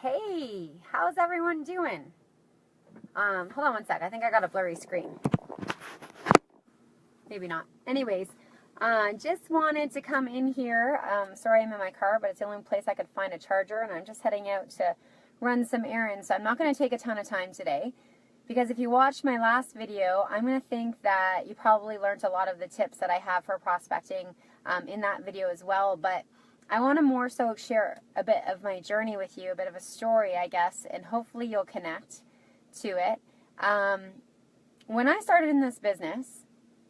Hey, how's everyone doing? Hold on one sec. I think I got a blurry screen. Maybe not. Anyways, just wanted to come in here. Sorry I'm in my car, but it's the only place I could find a charger, and I'm just heading out to run some errands. So I'm not going to take a ton of time today, because if you watched my last video, I'm going to think that you probably learned a lot of the tips that I have for prospecting in that video as well. But I want to more so share a bit of my journey with you, a bit of a story, I guess, and hopefully you'll connect to it. When I started in this business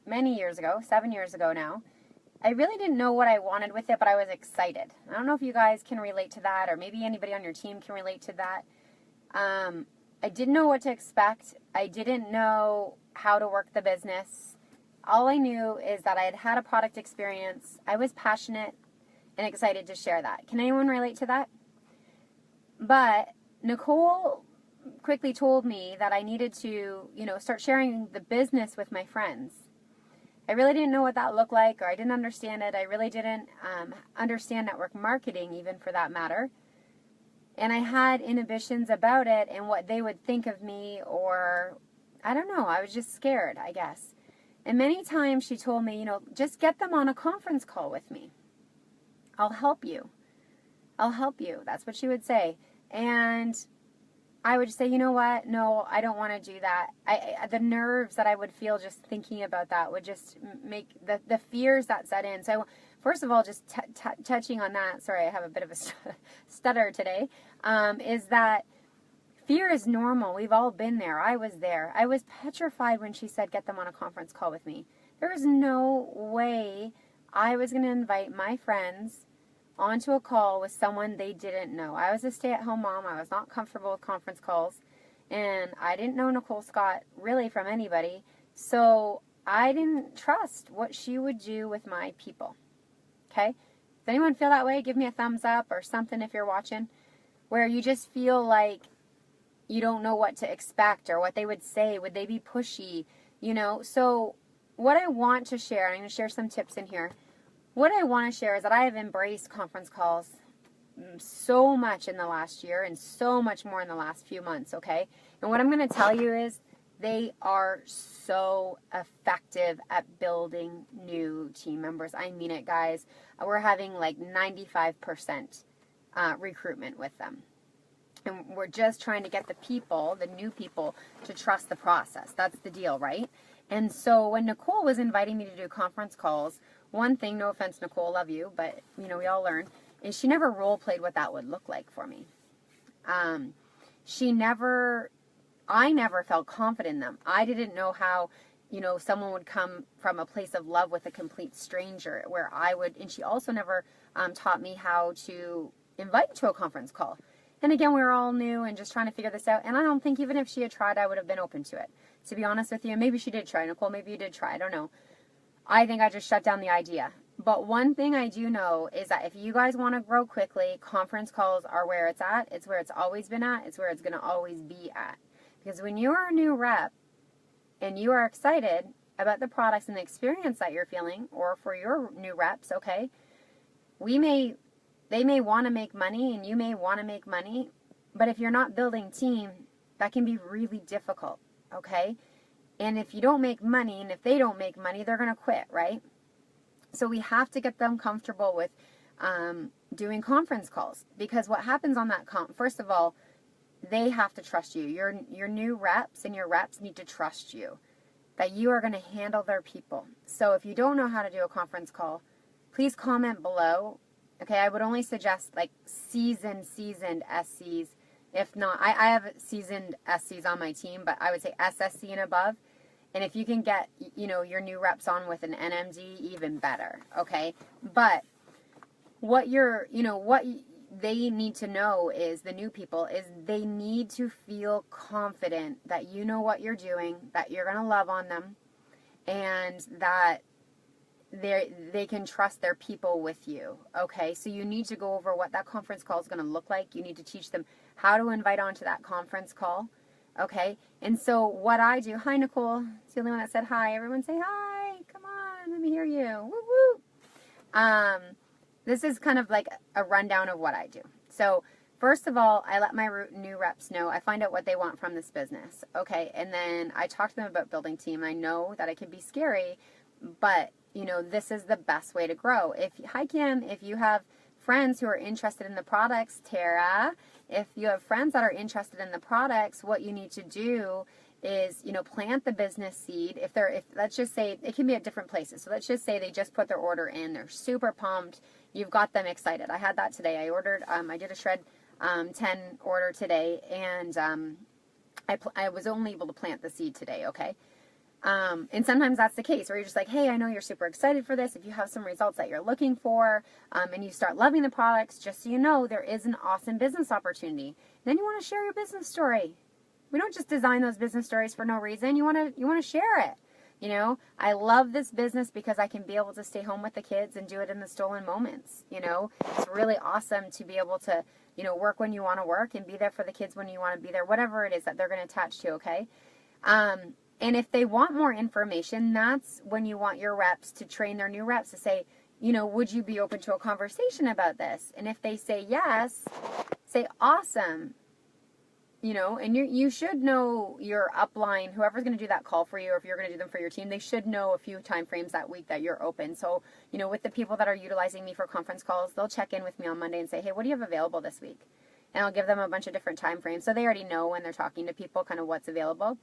many years ago, 7 years ago now, I really didn't know what I wanted with it, but I was excited. I don't know if you guys can relate to that, or maybe anybody on your team can relate to that. I didn't know what to expect. I didn't know how to work the business. All I knew is that I had had a product experience. I was passionate and excited to share that. Can anyone relate to that? But Nicole quickly told me that I needed to, start sharing the business with my friends. I really didn't know what that looked like, or I didn't understand it. I really didn't understand network marketing, even for that matter. And I had inhibitions about it and what they would think of me, or I don't know, I was just scared, I guess. And many times she told me, just get them on a conference call with me. I'll help you. I'll help you. That's what she would say. And I would say, you know what? No, I don't want to do that. The nerves that I would feel just thinking about that would just make the fears that set in. So first of all, just touching on that, sorry, I have a bit of a stutter today, is that fear is normal. We've all been there. I was there. I was petrified when she said, get them on a conference call with me. There was no way I was going to invite my friends onto a call with someone they didn't know. I was a stay-at-home mom. I was not comfortable with conference calls, and I didn't know Nicole Scott really from anybody, so I didn't trust what she would do with my people. Okay? Does anyone feel that way? Give me a thumbs up or something if you're watching, where you just feel like you don't know what to expect or what they would say. Would they be pushy? So what I want to share, and I'm going to share some tips in here. What I want to share is that I have embraced conference calls so much in the last year and so much more in the last few months, okay? And what I'm going to tell you is they are so effective at building new team members. I mean it, guys. We're having like 95% recruitment with them. And we're just trying to get the new people, to trust the process. That's the deal, right? And so when Nicole was inviting me to do conference calls, one thing, no offense, Nicole, love you, but, we all learn, is she never role-played what that would look like for me. I never felt confident in them. I didn't know how, someone would come from a place of love with a complete stranger, where I would, and she also never taught me how to invite to a conference call. And again, we were all new and just trying to figure this out, and I don't think even if she had tried, I would have been open to it. To be honest with you, maybe she did try. Nicole, maybe you did try. I don't know. I think I just shut down the idea. But one thing I do know is that if you guys want to grow quickly, conference calls are where it's at. It's where it's always been at. It's where it's going to always be at. Because when you are a new rep and you are excited about the products and the experience that you're feeling, or for your new reps, okay, they may want to make money and you may want to make money, but if you're not building team, that can be really difficult, okay? And if you don't make money, and if they don't make money, they're going to quit, right? So we have to get them comfortable with doing conference calls, because what happens on that first of all, they have to trust you. Your new reps and your reps need to trust you, that you are going to handle their people. So if you don't know how to do a conference call, please comment below. Okay, I would only suggest like seasoned SCs. If not, I have seasoned SCs on my team, but I would say SSC and above. And if you can get, your new reps on with an NMD, even better, okay? But what they need to know is, the new people, is they need to feel confident that you know what you're doing, that you're going to love on them, and that they can trust their people with you, okay? So you need to go over what that conference call is going to look like. You need to teach them how to invite onto that conference call, okay? And so what I do, hi, Nicole. It's the only one that said hi. Everyone say hi. Come on, let me hear you. Woo, woo. This is kind of like a rundown of what I do. So First of all, I let my new reps know. I find out what they want from this business. Okay. And then I talk to them about building team. I know that it can be scary, but this is the best way to grow. Hi Kim, if you have friends who are interested in the products, Tara, if you have friends that are interested in the products, what you need to do is, plant the business seed. If let's just say it can be at different places. So let's just say they just put their order in. They're super pumped. You've got them excited. I had that today. I ordered, I did a Shred 10 order today, and I was only able to plant the seed today. Okay. And sometimes that's the case where you're just like, hey, I know you're super excited for this. If you have some results that you're looking for, and you start loving the products, just so you know, there is an awesome business opportunity. Then you want to share your business story. We don't just design those business stories for no reason. You want to share it. I love this business because I can be able to stay home with the kids and do it in the stolen moments. It's really awesome to be able to, work when you want to work and be there for the kids when you want to be there, whatever it is that they're going to attach to. Okay. And if they want more information, that's when you want your reps to train their new reps to say, would you be open to a conversation about this? And if they say yes, say awesome. And you should know your upline, whoever's going to do that call for you, or if you're going to do them for your team, they should know a few time frames that week that you're open. So, with the people that are utilizing me for conference calls, they'll check in with me on Monday and say, hey, what do you have available this week? And I'll give them a bunch of different time frames. So they already know when they're talking to people kind of what's available.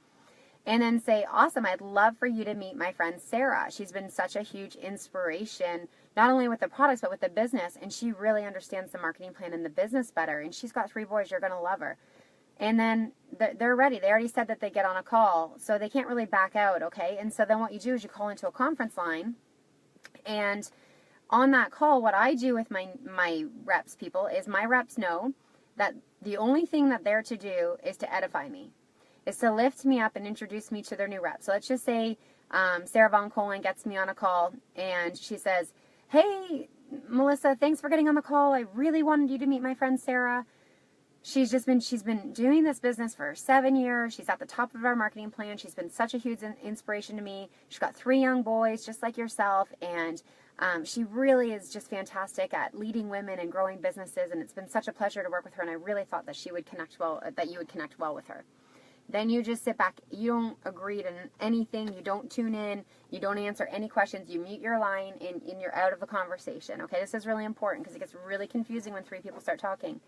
And then say, awesome, I'd love for you to meet my friend Sarah. She's been such a huge inspiration, not only with the products, but with the business. And she really understands the marketing plan and the business better. And she's got 3 boys. You're going to love her. And then they're ready. They already said that they get on a call, so they can't really back out, okay? And so then what you do is you call into a conference line. And on that call, what I do with my reps people is my reps know that the only thing that they're to do is to edify me. Is to lift me up and introduce me to their new rep. So let's just say Sarah Von Colin gets me on a call and she says, hey, Melissa, thanks for getting on the call. I really wanted you to meet my friend Sarah. She's been doing this business for 7 years. She's at the top of our marketing plan. She's been such a huge inspiration to me. She's got 3 young boys just like yourself. And she really is just fantastic at leading women and growing businesses. And it's been such a pleasure to work with her. And I really thought that you would connect well with her. Then you just sit back. You don't agree to anything. You don't tune in. You don't answer any questions. You mute your line and you're out of the conversation. Okay, this is really important because it gets really confusing when 3 people start talking.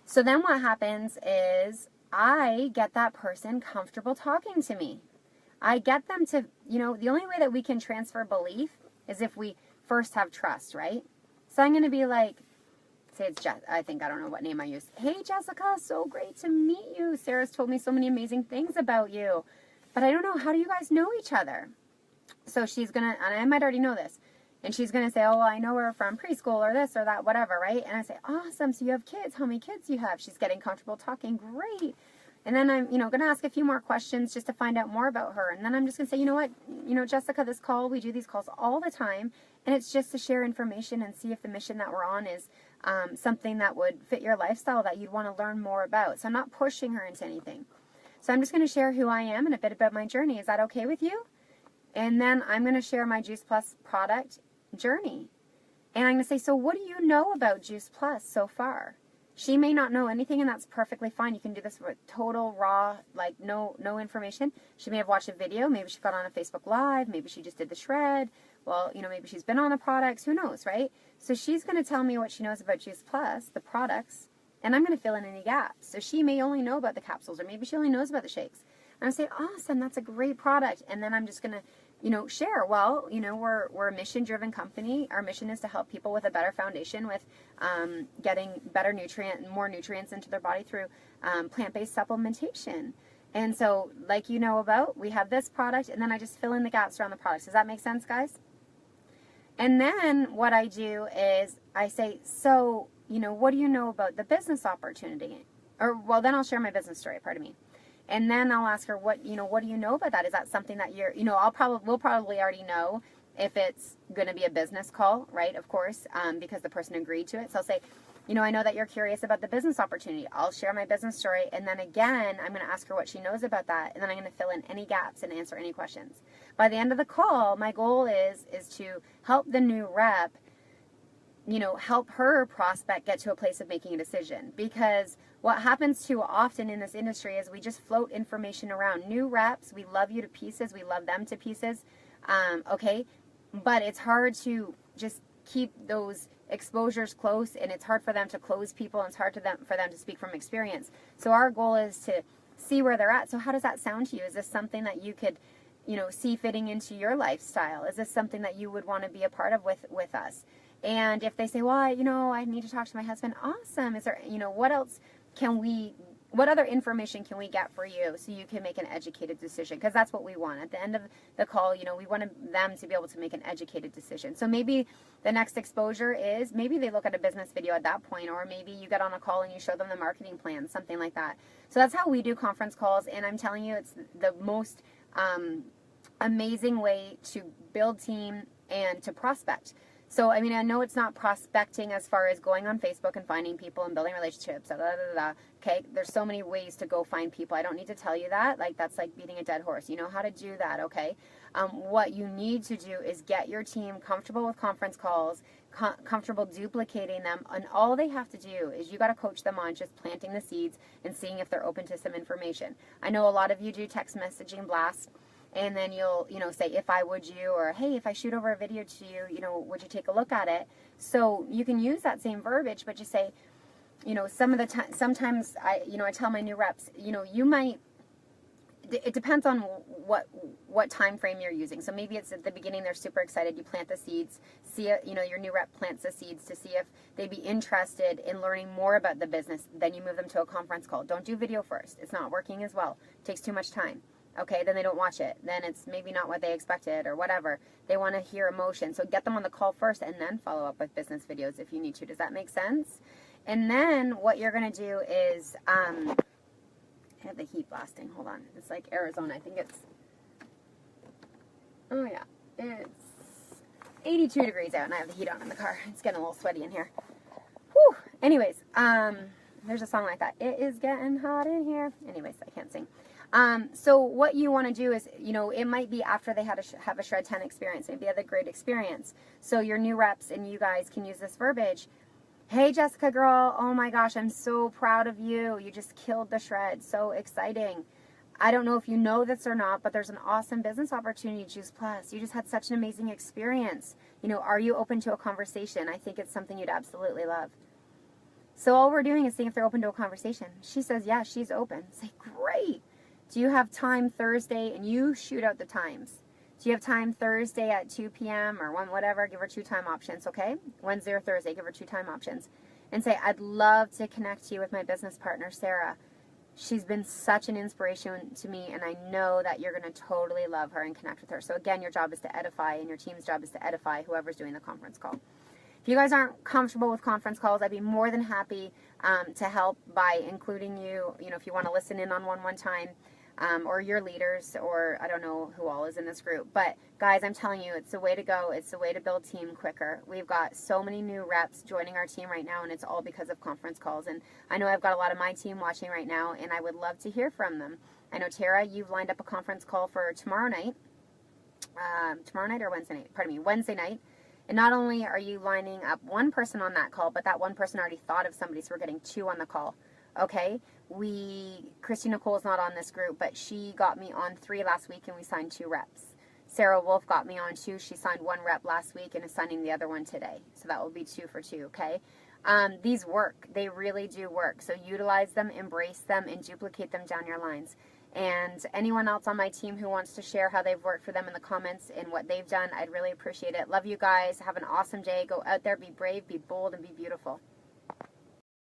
So then what happens is I get that person comfortable talking to me. I get them to, the only way that we can transfer belief is if we first have trust, right? So I'm going to be like, say it's I don't know what name I used. Hey, Jessica, so great to meet you. Sarah's told me so many amazing things about you, but I don't know, how do you guys know each other? So she's going to, and I might already know this, and she's going to say, oh, well, I know her from preschool or this or that, whatever, right? And I say, awesome, so you have kids. How many kids do you have? She's getting comfortable talking. Great. And then I'm, going to ask a few more questions just to find out more about her. And then I'm just going to say, you know what, Jessica, this call, we do these calls all the time, and it's just to share information and see if the mission that we're on is something that would fit your lifestyle that you'd want to learn more about. So I'm not pushing her into anything. So I'm just going to share who I am and a bit about my journey. Is that okay with you? And then I'm going to share my Juice Plus product journey. And I'm going to say, so what do you know about Juice Plus so far? She may not know anything, and that's perfectly fine. You can do this with total raw, like no information. She may have watched a video. Maybe she got on a Facebook Live. Maybe she just did the shred. Well, maybe she's been on the products. Who knows, right? So she's going to tell me what she knows about Juice Plus, the products, and I'm going to fill in any gaps. So she may only know about the capsules, or maybe she only knows about the shakes. And I say, awesome, that's a great product. And then I'm just going to, share. Well, we're a mission-driven company. Our mission is to help people with a better foundation with getting more nutrients into their body through plant-based supplementation. And so, like we have this product, and then I just fill in the gaps around the products. Does that make sense, guys? And then what I do is I say, so, what do you know about the business opportunity? Or, then I'll share my business story, pardon me. And then I'll ask her, what do you know about that? Is that something that we'll probably already know if it's going to be a business call, right? Of course, because the person agreed to it. So I'll say, I know that you're curious about the business opportunity. I'll share my business story. And then again, I'm going to ask her what she knows about that. And then I'm going to fill in any gaps and answer any questions. By the end of the call, my goal is to help the new rep help her prospect get to a place of making a decision. Because what happens too often in this industry is we just float information around. New reps, we love you to pieces, we love them to pieces, okay? But it's hard to just keep those exposures close, and it's hard for them to close people, and it's hard for them to speak from experience. So our goal is to see where they're at. So how does that sound to you? Is this something that you could, see fitting into your lifestyle? Is this something that you would want to be a part of with us? And if they say, well, I need to talk to my husband, awesome. Is there, what other information can we get for you so you can make an educated decision? Because that's what we want. At the end of the call, we want them to be able to make an educated decision. So maybe the next exposure is maybe they look at a business video at that point, or maybe you get on a call and you show them the marketing plan, something like that. So that's how we do conference calls. And I'm telling you, it's the most amazing way to build team and to prospect. So, I know it's not prospecting as far as going on Facebook and finding people and building relationships, okay? There's so many ways to go find people. I don't need to tell you that. That's like beating a dead horse. You know how to do that, okay? What you need to do is get your team comfortable with conference calls, comfortable duplicating them, and all they have to do is you got to coach them on just planting the seeds and seeing if they're open to some information. I know a lot of you do text messaging blasts. And then you'll, say, if I would you, or hey, if I shoot over a video to you, would you take a look at it? So you can use that same verbiage, but just say, sometimes I tell my new reps, you might, it depends on what time frame you're using. So maybe it's at the beginning, they're super excited. You plant the seeds, see, your new rep plants the seeds to see if they'd be interested in learning more about the business. Then you move them to a conference call. Don't do video first. It's not working as well. It takes too much time. Okay, then they don't watch it. Then it's maybe not what they expected or whatever. They want to hear emotion. So get them on the call first and then follow up with business videos if you need to. Does that make sense? And then what you're going to do is, I have the heat blasting. Hold on. It's like Arizona. I think it's, oh yeah, it's 82 degrees out and I have the heat on in the car. It's getting a little sweaty in here. Whew. Anyways, there's a song like that. It is getting hot in here. Anyways, I can't sing. So what you want to do is, it might be after they have a Shred 10 experience. Maybe they had a great experience. So your new reps and you guys can use this verbiage. Hey, Jessica girl. Oh my gosh, I'm so proud of you. You just killed the shred. So exciting. I don't know if you know this or not, but there's an awesome business opportunity at Juice Plus. You just had such an amazing experience. Are you open to a conversation? I think it's something you'd absolutely love. So all we're doing is seeing if they're open to a conversation. She says, yeah, she's open. Say, great. Do you have time Thursday? And you shoot out the times. Do you have time Thursday at 2 p.m. or 1, whatever? Give her 2 time options, okay? Wednesday or Thursday, give her 2 time options. And say, I'd love to connect you with my business partner, Sarah. She's been such an inspiration to me, and I know that you're going to totally love her and connect with her. So again, your job is to edify, and your team's job is to edify whoever's doing the conference call. If you guys aren't comfortable with conference calls, I'd be more than happy to help by including you, if you want to listen in on one time. Or your leaders, or I don't know who all is in this group. But guys, I'm telling you, it's the way to go. It's the way to build team quicker. We've got so many new reps joining our team right now, and it's all because of conference calls. And I know I've got a lot of my team watching right now, and I would love to hear from them. I know, Tara, you've lined up a conference call for tomorrow night. Tomorrow night or Wednesday night? Pardon me, Wednesday night. And not only are you lining up one person on that call, but that one person already thought of somebody, so we're getting 2 on the call. Okay, Christy Nicole is not on this group, but she got me on 3 last week and we signed 2 reps. Sarah Wolf got me on 2. She signed 1 rep last week and is signing the other one today. So that will be 2 for 2, okay? These work. They really do work. So utilize them, embrace them, and duplicate them down your lines. And anyone else on my team who wants to share how they've worked for them in the comments and what they've done, I'd really appreciate it. Love you guys. Have an awesome day. Go out there, be brave, be bold, and be beautiful.